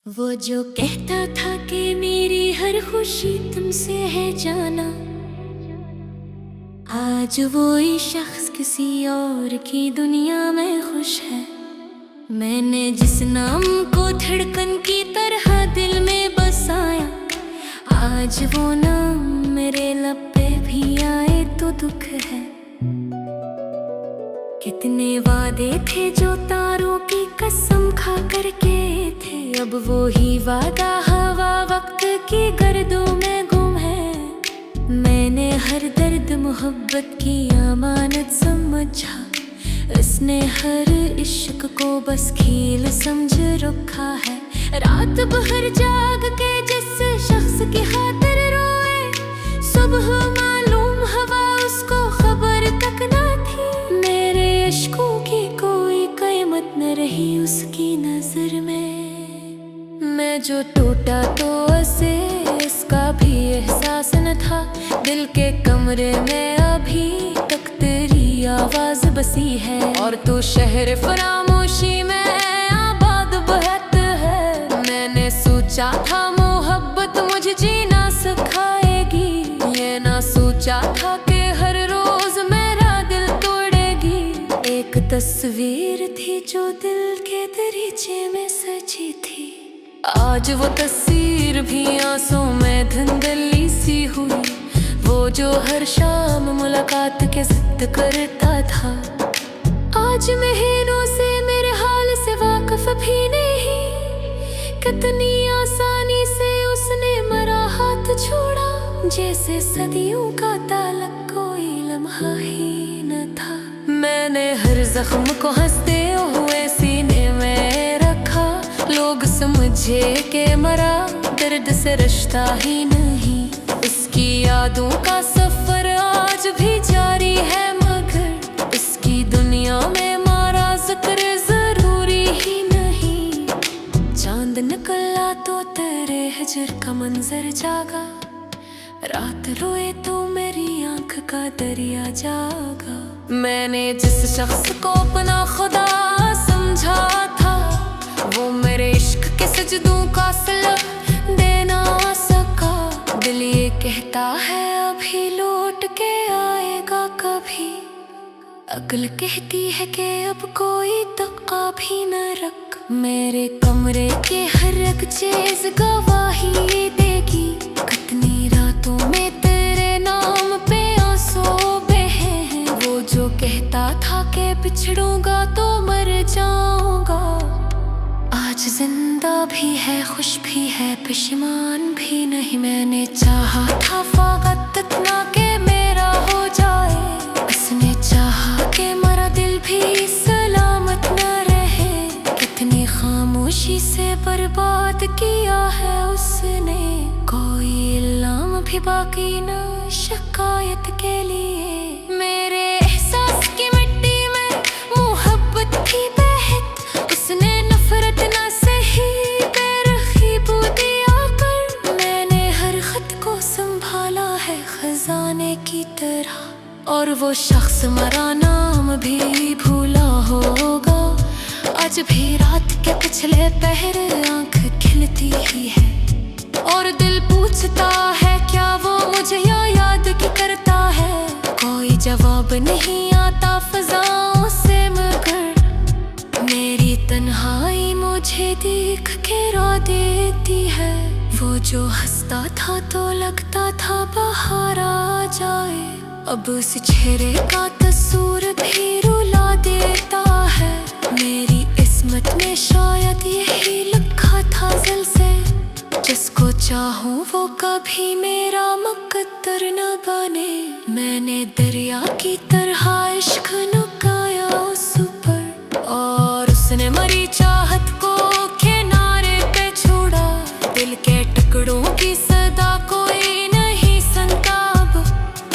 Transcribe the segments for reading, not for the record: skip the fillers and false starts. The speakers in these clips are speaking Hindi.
वो जो कहता था कि मेरी हर खुशी तुमसे है जाना, आज वो ही शख्स किसी और की दुनिया में खुश है। मैंने जिस नाम को धड़कन की तरह दिल में बसाया, आज वो नाम मेरे लब पे भी आए तो दुख है। कितने वादे थे जो तारों की कसम खा करके थे, अब वो ही वादा हवा वक्त की गर्दों में गुम है। मैंने हर दर्द मोहब्बत की अमानत समझा, इसने हर इश्क को बस खेल समझ रखा है। रात भर जाग के जिस शख्स की खातिर रोए, सुबह मालूम हवा उसको खबर तक ना थी। मेरे इश्कों की कोई कीमत न रही उसकी नजर में। मैं जो टूटा तो उसे इसका भी एहसास न था। दिल के कमरे में अभी तक तेरी आवाज बसी है, और तू शहर फरामोशी में आबाद बहत है। मैंने सोचा था मोहब्बत मुझे जीना सिखाएगी, ये ना सोचा था कि हर रोज मेरा दिल तोड़ेगी। एक तस्वीर थी जो दिल के दरीचे में सजी थी, आज वो तस्वीर भी आंसू में धुंधली सी हुई। वो जो हर शाम मुलाकात के जिद करता था, आज महीनों से मेरे हाल से वाकिफ भी नहीं। कितनी आसानी से उसने मेरा हाथ छोड़ा, जैसे सदियों का ताल्लुक कोई लम्हा ही न था। मैंने हर जख्म को हंसते हुए सीने में रखा, लोग समझे के मरा दर्द से रिश्ता ही नहीं। इसकी यादों का सफर आज भी जारी है, मगर इसकी दुनिया में मारा जिक्र जरूरी ही नहीं। चांद निकला तो तेरे हिजर का मंजर जागा, रात रोए तो मेरी आंख का दरिया जागा। मैंने जिस शख्स को अपना खुदा समझा था, वो मेरे इश्क के सजदों का सिला दे ना सका। दिल ये कहता है अभी लौट के आएगा कभी, अक्ल कहती है कि अब कोई तका भी न रख। मेरे कमरे के हर एक चीज गवाही देगी, कितनी रातों में तेरे नाम पे आंसू बहे हैं। वो जो कहता था कि बिछड़ूंगा तो मर जाऊंगा, आज जिंदा भी है, खुश भी है, परेशान भी नहीं। मैंने चाहा था फकत इतना कि मेरा हो जाए, उसने चाहा कि मेरा दिल भी सलामत न रहे। कितनी खामोशी से बर्बाद किया है उसने, कोई इल्जाम भी बाकी न शिकायत के लिए। मेरे एहसास की मिट्टी में मोहब्बत थी बहत, उसने नफरत न सही बेरखी बू दिया कर। मैंने हर खत को संभाला है खजाने की तरह, और वो शख्स मरा नाम भी भूला होगा। आज भी रात के पिछले पहर आंख खिलती ही है, और दिल पूछता है क्या वो मुझे याद की करता है। कोई जवाब नहीं आता फजाओं से, मगर मेरी तन्हाई मुझे देख के रो देती है। वो जो हंसता था तो लगता था बाहर आ जाए, अब उस चेहरे का तस्वीर भी रुला देता है। मेरी किस्मत में शायद यही लिखा था दिल से, जिसको चाहूं वो कभी मेरा मुकद्दर न बने। मैंने दरिया की तरह इश्क नुकाया उस पर, और उसने मरी चाहत को किनारे पे छोड़ा। दिल के टुकड़ों की सदा कोई नहीं सुनता अब,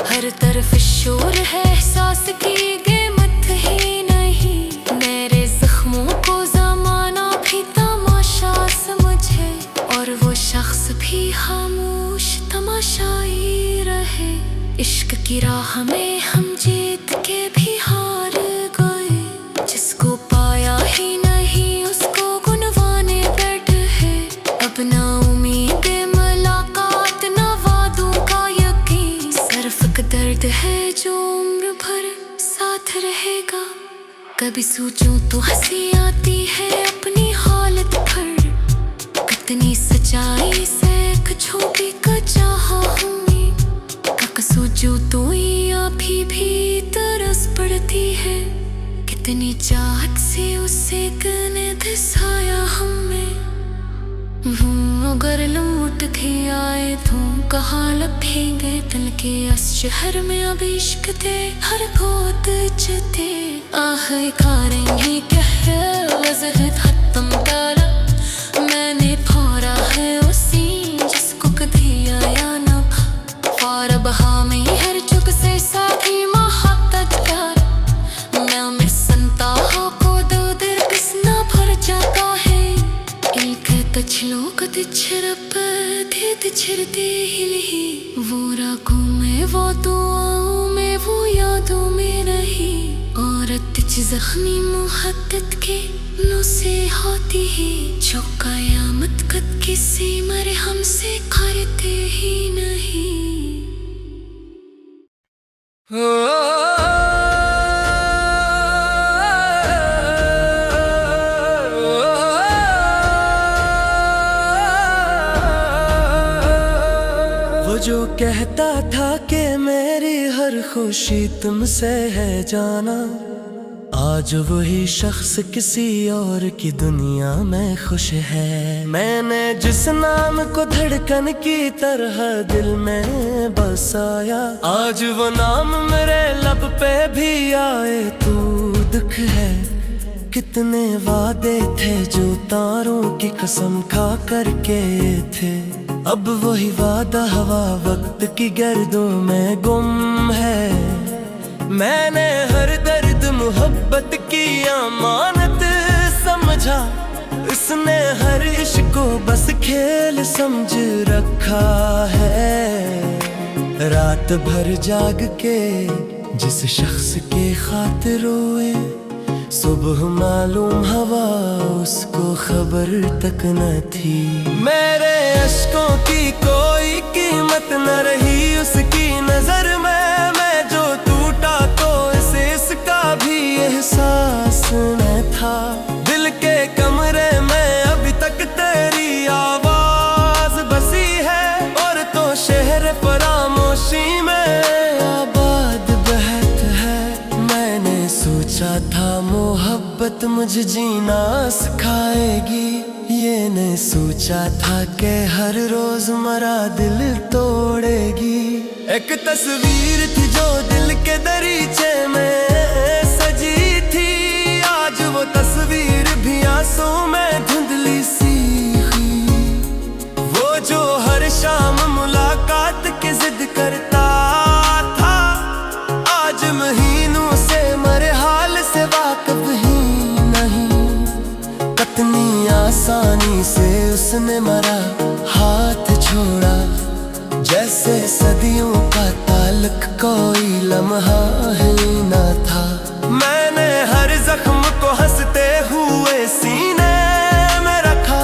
हर तरफ शोर है एहसास की कीमत ही नहीं। मेरे जख्मों को जमाना भी तमाशा समझे, और वो शख्स भी खामोश तमाशाई रहे। इश्क की राह में हम जीत के भी हार गए, जिसको पाया ही नहीं उसको गुनवाने बैठे हैं। अब ना उम्मीद मुलाकात ना वादों का यकीन, सिर्फ एक दर्द है जो उम्र भर साथ रहेगा। कभी सोचूं तो हंसी आती है अपनी हालत पर, कितनी सच्चाई से एक छोटी का चाहा हूँ। कक सोचूं तो ये अभी भी तरस पड़ती है, कितनी चाहत से उसे कने दिसाया हमें। अगर लौट के आए तो कहाँ लपेंगे दिल के इस शहर में अब इश्क थे हर बहुत जते। खारेंगे क्या वजह खत्म तारा, मैंने फोड़ा है उसी जिसको कभी आया ना फार बहा में हर चुक से साथी मोहब्बत प्यार। मैं में संता हो को दो दिल किसना भर जाता है, एक तछलो कद छरप दे तिछरते ही वो रागों में वो दुआओं में वो यादों में रही। औरत जख्मी मुहद्दत के नो से होती ही, जो कयामत कद किसी मरे हमसे करते ही नहीं। वो जो कहता था कि मेरी हर खुशी तुमसे है जाना, आज वही शख्स किसी और की दुनिया में खुश है। मैंने जिस नाम को धड़कन की तरह दिल में बसाया, आज वो नाम मेरे लब पे भी आए तो दुख है। कितने वादे थे जो तारों की कसम खा करके थे, अब वही वादा हवा वक्त की गर्दों में गुम है। मैंने हर दर्द मोहब्बत की अमानत समझा, इसने हर इश्क को बस खेल समझ रखा है। रात भर जाग के जिस शख्स के खातिर रोए, सुबह मालूम हवा उसको खबर तक न थी। मेरे अश्कों की कोई कीमत न रही उसकी नजर में, मैं जो टूटा तो इसे इसका भी एहसास न था। दिल के कमरे में अभी तक तेरी आवाज बसी है, और तो शहर फरामोशी में आबाद बहत है। मैंने सोचा था मोहब्बत मुझे जीना सिखाएगी, ये नहीं सोचा था कि हर रोज मरा दिल तोड़ेगी। एक तस्वीर थी जो दिल के दरीचे में सजी थी, आज वो तस्वीर भी आंसू में धुंधली सी हुई। वो जो हर शाम मुलाकात की जिद करता था, आज महीनों से मरे हाल से वाकिफ ही नहीं। कितनी आसानी से उसने मरा हाथ छोड़ा, जैसे सदियों का ताल्लुक कोई लम्हा ही न था। मैंने हर जख्म को हंसते हुए सीने में रखा,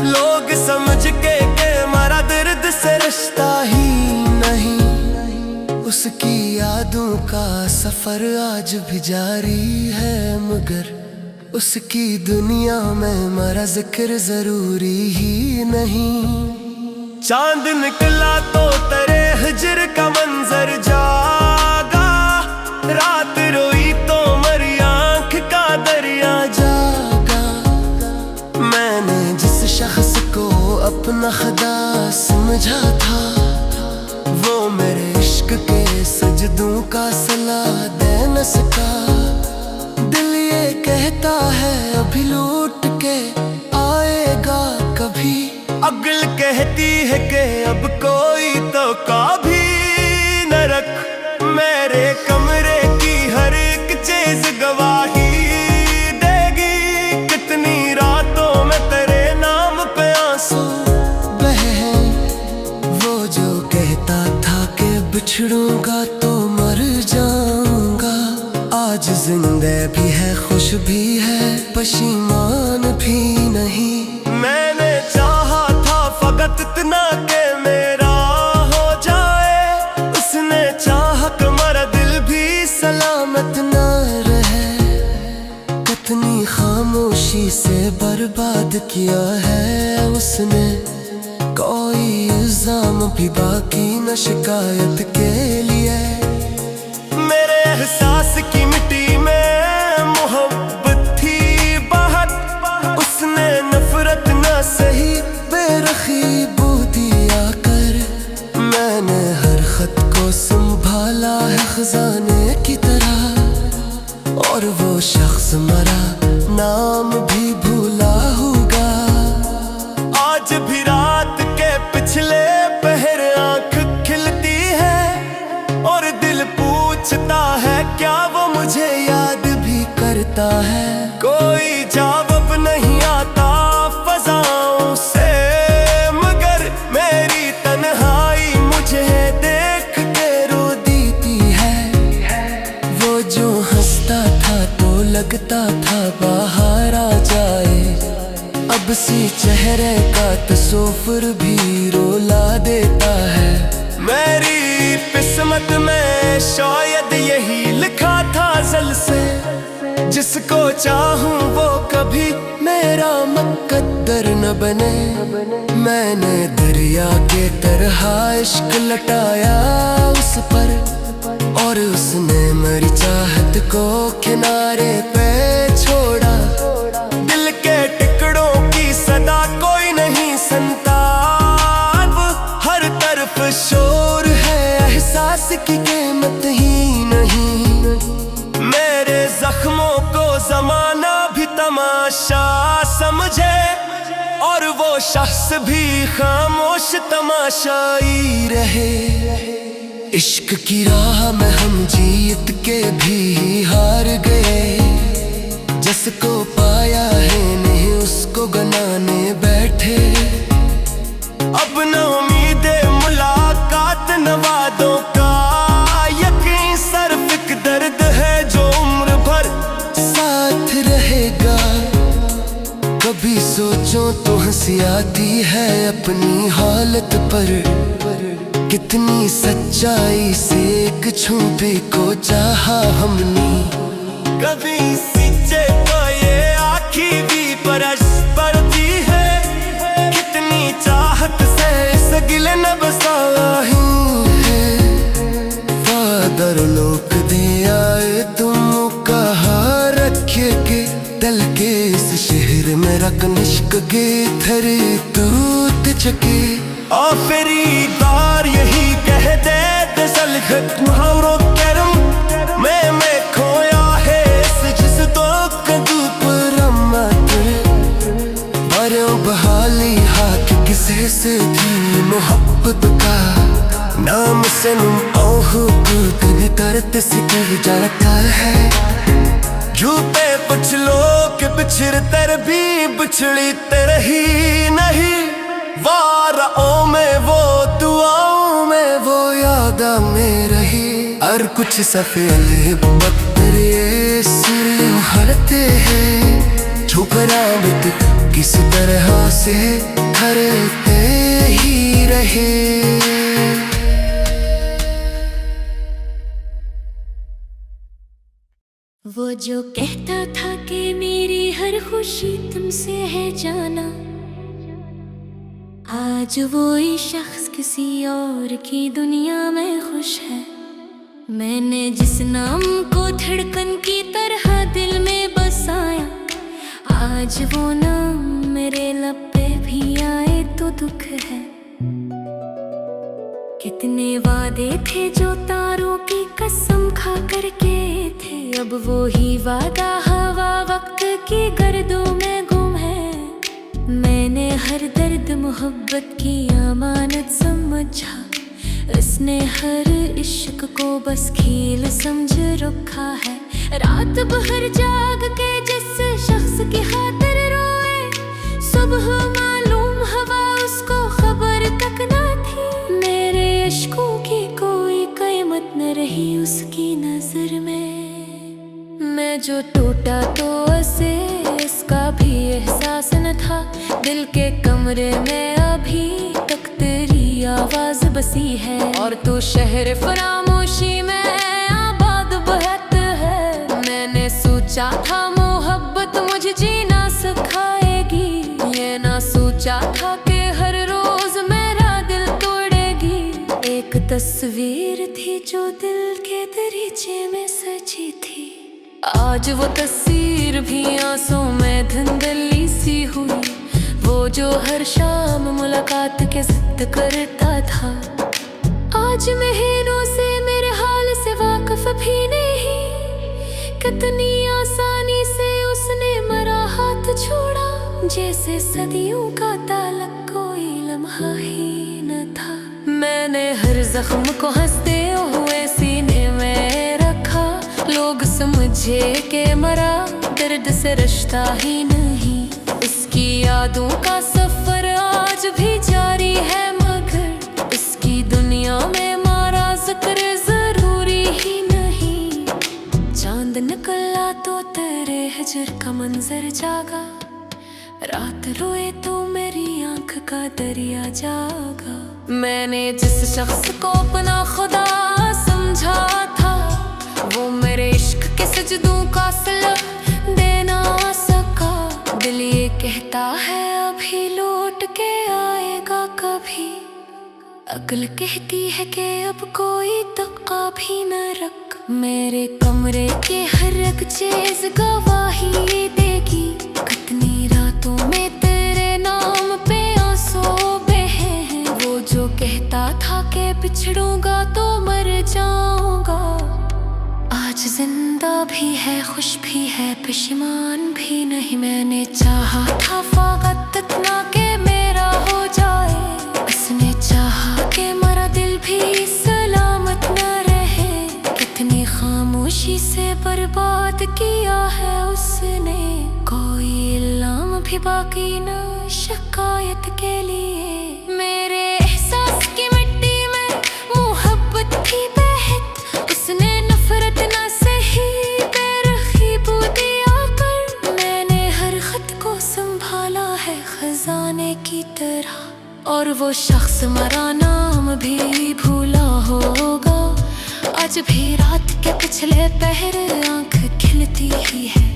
लोग समझ के मरा दर्द से रिश्ता ही नहीं। उसकी यादों का सफर आज भी जारी है, मगर उसकी दुनिया में मेरा जिक्र जरूरी ही नहीं। चांद निकला तो तेरे हिजर का मंजर जागा, रात रोई तो मरी आंख का दरिया जागा। मैंने जिस शख्स को अपना खुदा समझा था, वो मेरे इश्क के सजदों का सला दे न सका। दिल ये कहता है अभी लौट के आएगा कभी, अगल कहती है कि अब कोई तो कभी न रख। मेरे कमरे की हर एक चीज गवाही देगी, कितनी रातों में तेरे नाम पे आंसू बहे। वो जो कहता था कि बिछड़ूंगा तो मर जाऊंगा, आज जिंदा भी है खुश भी है पशीमान भी नहीं। मैंने चाहा था किया है उसने, कोई इल्जाम भी बाकी न शिकायत के लिए। मेरे एहसास की मिट्टी में मोहब्बत थी बहुत, उसने नफरत न सही बेरखी बू दिया कर। मैंने हर खत को संभाला है खजाने की तरह, और वो शख्स मरा नाम भी भूला होगा। आज भी रात के पिछले पहर आंख खिलती है, और दिल पूछता है क्या वो मुझे याद भी करता है। कोई जवाब नहीं आता फजाओं से, मगर मेरी तन्हाई मुझे देख के रो देती है। वो जो हंसता था तो लगता था बाहर आ जाए, अब सी चेहरे का तस्वीर भी रोला देता है। मेरी किस्मत में शायद यही लिखा था अज़ल से, जिसको चाहूं वो कभी मेरा मुकद्दर न बने। मैंने दरिया के तरह इश्क लटाया उस पर, और उसने मेरी चाहत को किनारे पे छोड़ा। दिल के टुकड़ों की सदा कोई नहीं सुनता, अब हर तरफ शोर है, एहसास की कीमत ही नहीं। मेरे जख्मों को जमाना भी तमाशा समझे, और वो शख्स भी खामोश तमाशाई रहे। इश्क की राह में हम जीत के भी हार गए, जिसको पाया है नहीं उसको गनाने बैठे। अब न उम्मीद मुलाकात न वादों का यकीन, सिर्फ एक दर्द है जो उम्र भर साथ रहेगा। कभी सोचो तो हंसी आती है अपनी हालत पर, कितनी सच्चाई से एक छुपे को चाहा हमने। कभी सींचे तो ये आँखी भी बरस पड़ती है, कितनी चाहत से इस गिले न बसाही है। फादर लोग दे आए तुम कहा रखे के, दल के इस शहर में रकन इश्क के थरे तूत चके। आखिरी बार यही कह दे दसल मुहावरों करम मैं खोया है इस जिस तो कदू पर मरो बहाली हाथ किसे से थी मोहब्बत का नाम से करत सिक जाता है। झूठे कुछ लोग बिछड़ते भी बिछड़ी तरही नहीं, वाराओं में वो दुआओं में वो याद में रही। और कुछ सफेद बदर ये सिर उखड़ते हैं, ठुकरा बित किस तरह से करते ही रहे। वो जो कहता था कि मेरी हर खुशी तुमसे है जाना, आज वो ही शख्स किसी और की दुनिया में खुश है। मैंने जिस नाम को धड़कन की तरह दिल में बसाया, आज वो नाम मेरे लब पे भी आए तो दुख है। कितने वादे थे जो तारों की कसम खा कर के थे, अब वो ही वादा हवा वक्त की गर्दों में गुम है। मैंने हर दर्द मोहब्बत की अमानत समझा, इसने हर इश्क को बस खेल समझ रखा है। रात भर जाग के जिस शख्स की खातिर रोए, सुबह मालूम हवा उसको खबर तक ना थी। मेरे इश्कों की कोई कीमत न रही उसकी नजर में। मैं जो टूटा तो उसे इसका भी एहसास न था। दिल के कमरे में अभी तक तेरी आवाज बसी है, और तू शहर फरामोशी में आबाद बहत है। मैंने सोचा था मोहब्बत मुझे जीना सिखाएगी, सोचा था कि हर रोज मेरा दिल तोड़ेगी। एक तस्वीर थी जो दिल के दरीचे में सजी थी। आज वो तस्वीर भी आंसू में धुंधली सी हुई। वो जो हर शाम मुलाकात के जिद करता था, आज महीनों से मेरे हाल से वाकिफ भी नहीं। कितनी आसानी से उसने मेरा हाथ छोड़ा, जैसे सदियों का ताल्लुक कोई लम्हा ही न था। मैंने हर जख्म को हंसते हुए सीने में रखा। लोग समझे के मरा, दर्द से रिश्ता ही नहीं। इसकी यादों का सफर आज भी जारी है, मगर इसकी दुनिया में मारा जिक्र जरूरी ही नहीं। चांद निकला तो तेरे हिजर का मंजर जागा। रात रोए तो मेरी आंख का दरिया जागा। मैंने जिस शख्स को अपना खुदा समझा था, वो मेरे इश्क के सजदों का सिला दे ना सका। दिल ये कहता है अभी लौट के आएगा कभी। अक्ल कहती है कि अब कोई तका भी न रख। मेरे कमरे के हर एक चीज गवाही देगी। कितनी रातों में तेरे नाम पे आंसू बहे हैं। वो जो कहता था कि बिछड़ूंगा तो मर जाऊंगा, आज जिंदा भी है, खुश भी है, परेशान भी नहीं। मैंने चाहा था फकत इतना कि मेरा हो जाए। उसने चाहा कि मेरा दिल भी सलामत न रहे। कितनी खामोशी से बर्बाद किया है उसने, कोई इल्जाम भी बाकी न शिकायत के लिए। मेरे एहसास की मिट्टी में मोहब्बत थी बहत। उसने नफरत न सही बेरखी बू दिया कर। मैंने हर खत को संभाला है खजाने की तरह, और वो शख्स मरा नाम भी भूला होगा। आज भी रात के पिछले पहर आंख खिलती ही है,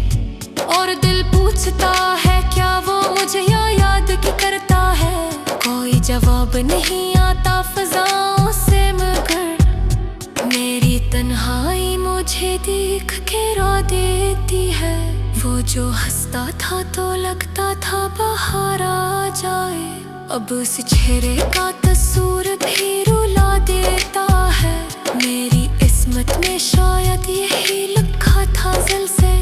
और दिल पूछता है क्या वो मुझे याद की करता है। कोई जवाब नहीं आता फिजाओं से, मगर मेरी तन्हाई मुझे देख के रो देती है। वो जो हंसता था तो लगता था बाहर आ जाए, अब उस चेहरे का तस्वीर भी रुला देता है। मेरी किस्मत में शायद यही लिखा था दिल से,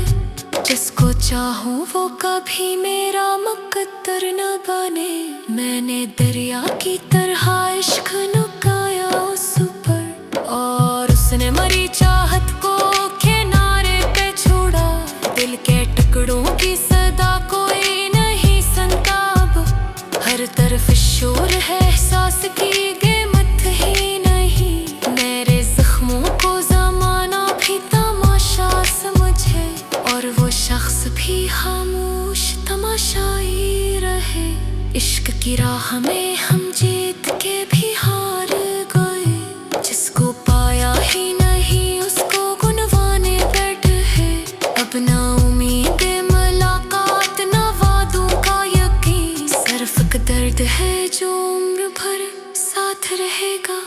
जिसको चाहूं वो कभी मेरा मुकद्दर न बने। मैंने दरिया की तरह इश्क नुकाया उस पर, और उसने मरी चाहत को किनारे पे छोड़ा। दिल के टुकड़ों की सदा कोई नहीं सुनता अब। हर तरफ शोर है, एहसास की कीमत ही नहीं। मेरे जख्मों को जमाना भी तमाशा समझे, और वो शख्स भी खामोश तमाशाई रहे। इश्क की राह में हम जीत के भी हार गए। जिसको पाया ही नहीं उसको गुनवाने बैठे हैं। अब ना उम्मीद मुलाकात ना वादों का यकीन, सिर्फ दर्द है जो उम्र भर साथ रहेगा।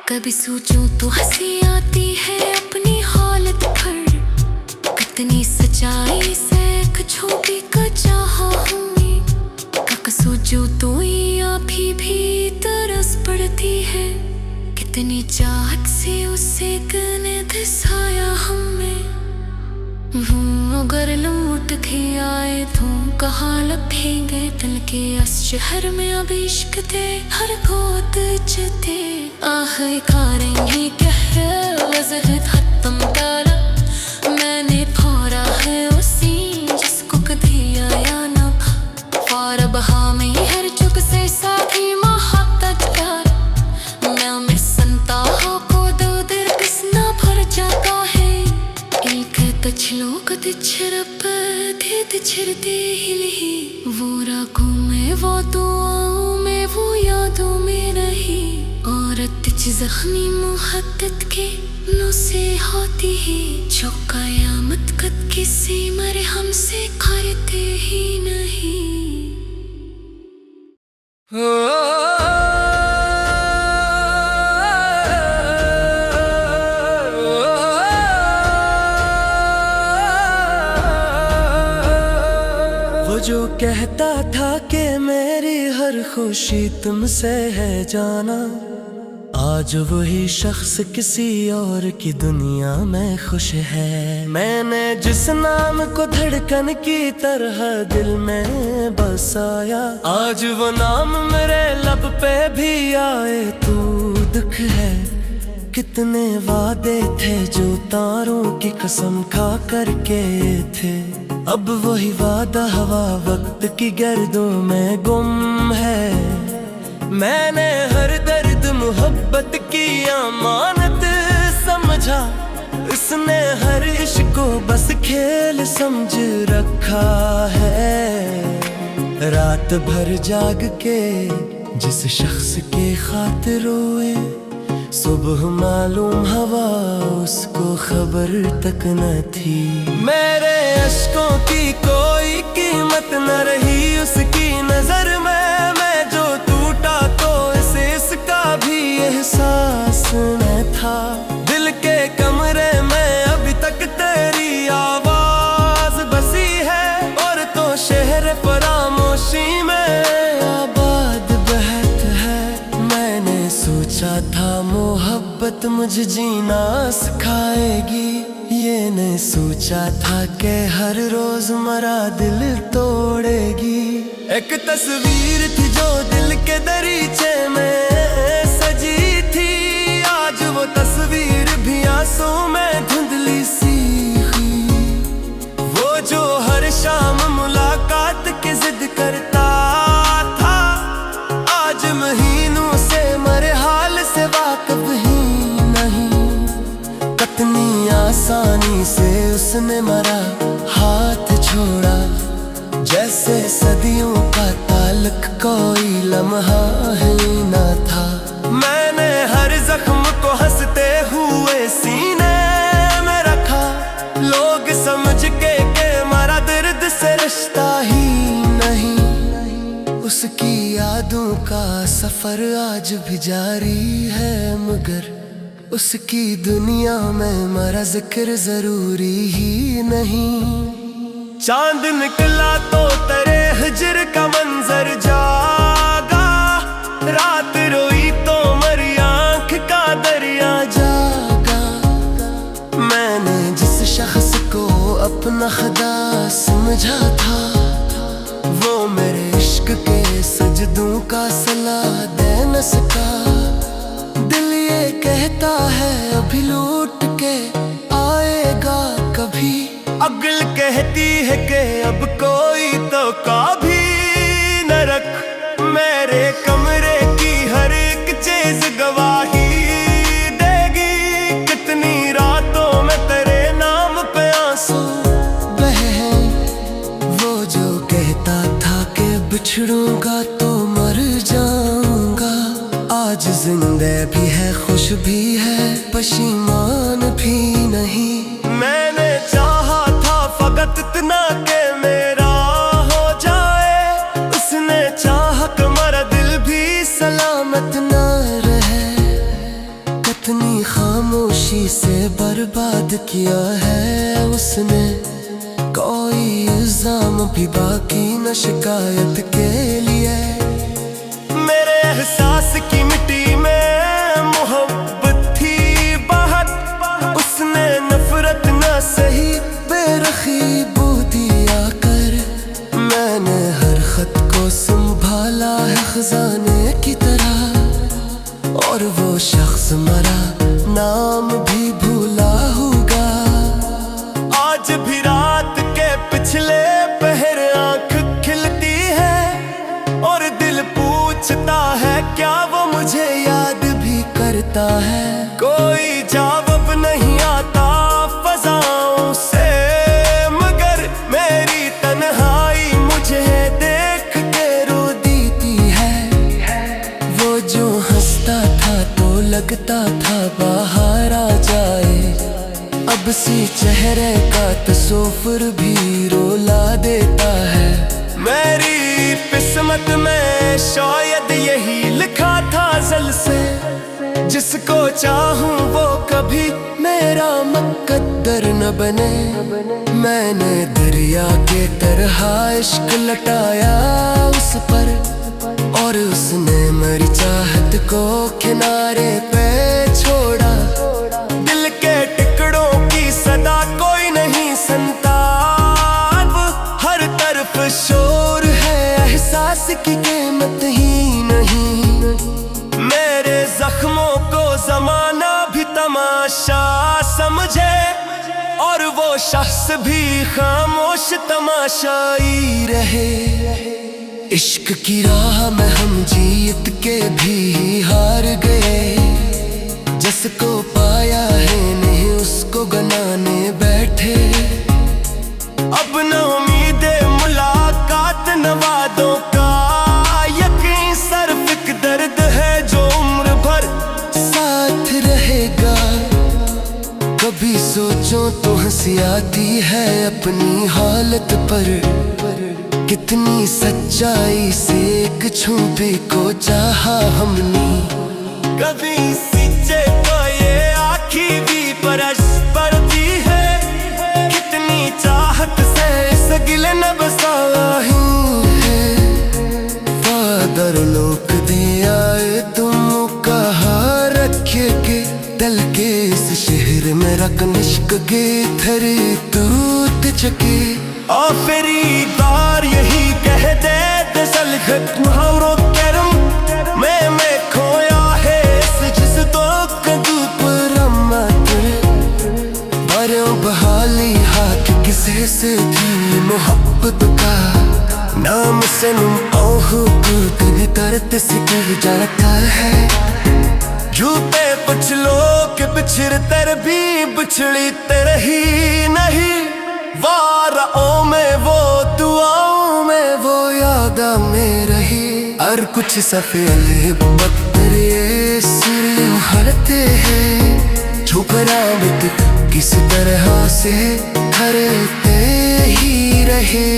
कभी सोचूं तो हंसी आती है अपनी हालत पर। कितनी सच्चाई से एक छोटी का चाहा हूँ, कक सोचूं तो ये अभी भी तरस पड़ती है। कितनी चाहत से उसे कने दिसाया हमें। अगर लौट के आए तो कहाँ लपेंगे दिल के इस शहर में। अब इश्क दे हर गोद जते आखिरकारें कह वजह खत्म कर। मैंने फोड़ा है उसी जिसको कभी आया न फार बहा में हर चुक से साथी मोहब्बत प्यार। मैं में संता हो को दो दिल किसना भर जाता है। एक तछलो कद छरप दे छरदे ही। वो रागों में वो दुआओं में वो यादों में रही। औरत जख्मी मुहद्दत के नो से होती ही, जो कयामत कद किसी मरे हमसे करते ही नहीं। जो कहता था कि मेरी हर खुशी तुमसे है जाना, आज वही शख्स किसी और की दुनिया में खुश है। मैंने जिस नाम को धड़कन की तरह दिल में बसाया, आज वो नाम मेरे लब पे भी आए तो दुख है। कितने वादे थे जो तारों की कसम खा करके थे, अब वही वादा हवा वक्त की गर्दों में गुम है। मैंने हर दर्द मोहब्बत की अमानत समझा, इसने हर इश्क को बस खेल समझ रखा है। रात भर जाग के जिस शख्स के खातिर रोए, सुबह मालूम हवा उसको खबर तक न थी। मेरे अश्कों की कोई कीमत न रही उसकी नजर में, मैं जो टूटा तो इसे इसका भी एहसास न था। दिल के कमरे में अभी तक तेरी आवाज बसी है, और तो शहर फरामोशी में आबाद बहत है। मैंने सोचा था मोहब्बत मुझे जीना सिखाएगी, ये नहीं सोचा था कि हर रोज मरा दिल तोड़ेगी। एक तस्वीर थी जो दिल के दरीचे में सजी थी, आज वो तस्वीर भी आंसू में धुंधली सी हुई। वो जो हर शाम मुलाकात की जिद करता था, आज महीनों से मरे हाल से वाकिफ ही नहीं। कितनी आसानी से उसने मरा हाथ छोड़ा, जैसे सदियों का ताल्लुक कोई लम्हा ही न था। मैंने हर जख्म को हंसते हुए सीने में रखा, लोग समझ के मरा दर्द से रिश्ता ही नहीं। उसकी यादों का सफर आज भी जारी है, मगर उसकी दुनिया में मेरा जिक्र जरूरी ही नहीं। चांद निकला तो तेरे हिजर का मंजर जागा, रात रोई तो मरी आंख का दरिया जागा। मैंने जिस शख्स को अपना खुदा समझा था, वो मेरे इश्क के सजदों का सला दे न सका। दिल ये कहता है अभी लौट के आएगा कभी, अगल कहती है कि अब कोई तो कभी न रख। मेरे कमरे की हर एक चीज गवाही देगी, कितनी रातों में तेरे नाम पे आंसू बहे। वो जो कहता था कि बिछड़ूंगा तो मर जाऊंगा, आज जिंदा भी है खुश भी है पशीमान भी नहीं। मैंने चाहा था फकत इतना के मेरा हो जाए, उसने चाहा कि मेरा दिल भी सलामत न रहे। कितनी खामोशी से बर्बाद किया है उसने, कोई इल्जाम भी बाकी न शिकायत के लिए। मेरे एहसास की मिट्टी में मोहब्बत थी बहुत, उसने नफरत न सही बेरखी बू दिया कर। मैंने हर खत को संभाला है खजाने की तरह, और वो शख्स मरा नाम भी भूला होगा। आज भी रात के पिछले पहर आंख खिलती है, और दिल पूछता है क्या वो मुझे याद भी करता है। कोई जवाब नहीं आता फजाओं से, मगर मेरी तन्हाई मुझे देख के रो देती है। वो जो हंसता था तो लगता था बाहर आ जाए, अब सी चेहरे का तस्वीर भी रोला देता है। मेरी किस्मत में शायद यही लिखा था अज़ल से, जिसको चाहूं वो कभी मेरे मेरा मुकद्दर न बने। मैंने दरिया के तरह इश्क लटाया उस पर, और उसने मेरी चाहत को किनारे पे छोड़ा। दिल के टुकड़ों की सदा कोई नहीं सुनता, अब हर तरफ शोर है, एहसास की कीमत ही नहीं। मेरे जख्मों को जमाना भी तमाशा समझे, और वो शख्स भी खामोश तमाशाई रहे। इश्क की राह में हम जीत के भी हार गए, जिसको पाया है नहीं उसको गनाने बैठे। अब न उम्मीदें मुलाकात न वादों का, यकीन सिर्फ एक दर्द है जो उम्र भर साथ रहेगा। कभी सोचो तो हंसी आती है अपनी हालत पर, कितनी सच्चाई से एक छुपी को चाहा हमने। कभी सींचे तो ये आँखी भी परस पड़ती है, कितनी चाहत से इस गिले न बसाया है। फादर लोग दे आए तुम कहा रखे के, दिल के इस शहर में रकनिश्क गे थरे दूत चके। आखिरी बार यही कह दे दसल मुहावरों करम मैं खोया है इस जिस तो कदू पर मत। बारों बहाली हाथ किसे से थी मोहब्बत का, नाम से कभी तरत से जाता है। झूठे कुछ लोग बिछड़ तर भी बिछड़ी तेरे ही नहीं। वाराओं में वो दुआओं में वो याद में रही, और कुछ सफेद बकरे सिर हरते हैं। ठुकरा बित किस तरह से हरते ही रहे।